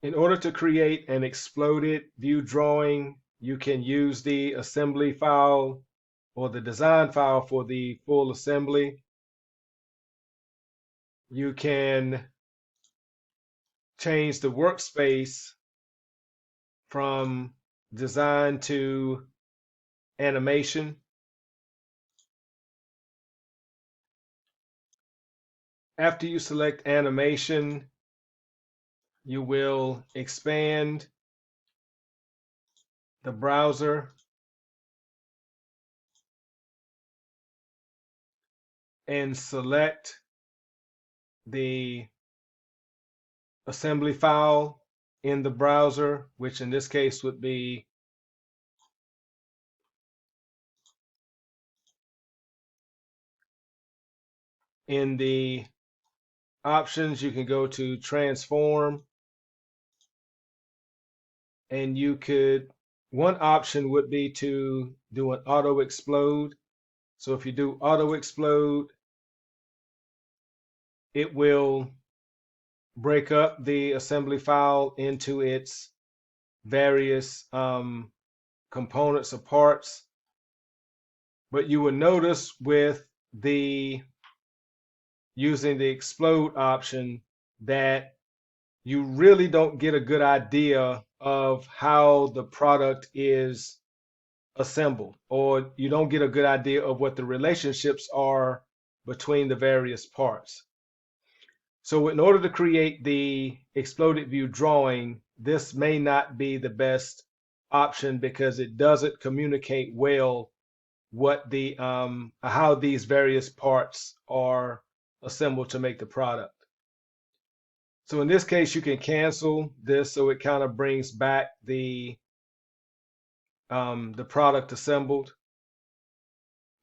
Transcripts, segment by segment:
In order to create an exploded view drawing, you can use the assembly file or the design file for the full assembly. You can change the workspace from design to animation. After you select animation, you will expand the browser and select the assembly file in the browser, which in this case would be in the options. You can go to transform, and you could, one option would be to do an auto explode. So if you do auto explode, it will break up the assembly file into its various components or parts. But you will notice with the using the explode option that you really don't get a good idea of how the product is assembled, or you don't get a good idea of what the relationships are between the various parts. So in order to create the exploded view drawing, this may not be the best option because it doesn't communicate well what the how these various parts are assembled to make the product. So in this case, you can cancel this so it kind of brings back the product assembled.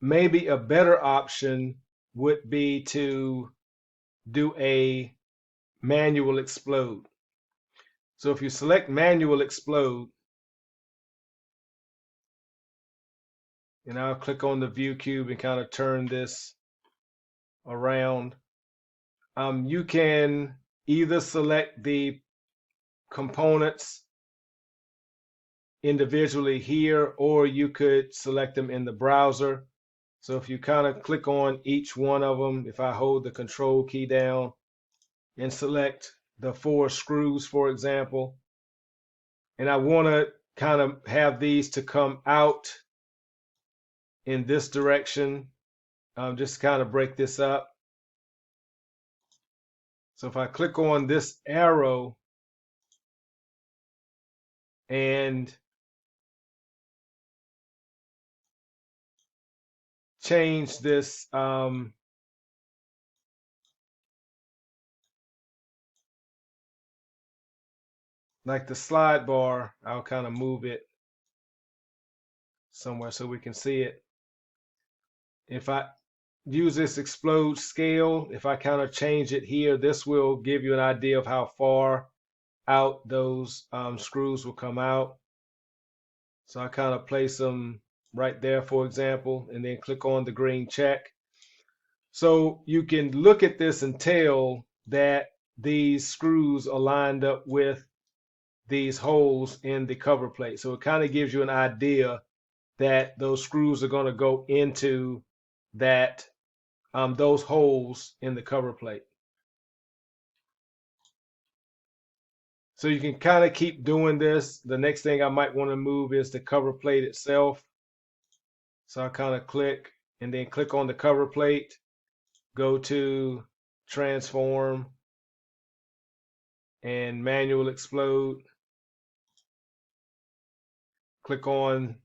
Maybe a better option would be to do a manual explode. So if you select manual explode, and I'll click on the view cube and kind of turn this around, you can either select the components individually here, or you could select them in the browser. So if you kind of click on each one of them, if I hold the control key down and select the 4 screws, for example, and I want to kind of have these to come out in this direction, just kind of break this up. So if I click on this arrow and change this like the slide bar, I'll kind of move it somewhere so we can see it. If I use this explode scale, if I kind of change it here, this will give you an idea of how far out those screws will come out. So I kind of place them right there, for example, and then click on the green check. So you can look at this and tell that these screws are lined up with these holes in the cover plate. So it kind of gives you an idea that those screws are going to go into that those holes in the cover plate. So you can kind of keep doing this. The next thing I might want to move is the cover plate itself. So I kind of click and then click on the cover plate, go to transform and manual explode. Click on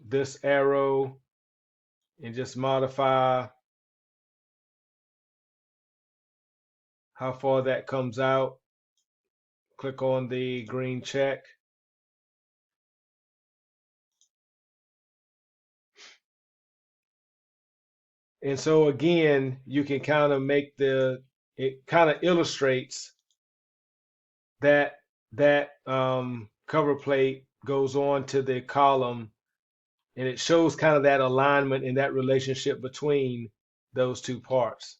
this arrow and just modify how far that comes out. Click on the green check. And so again, you can kind of make it kind of illustrates that cover plate goes on to the column, and it shows kind of that alignment and that relationship between those two parts.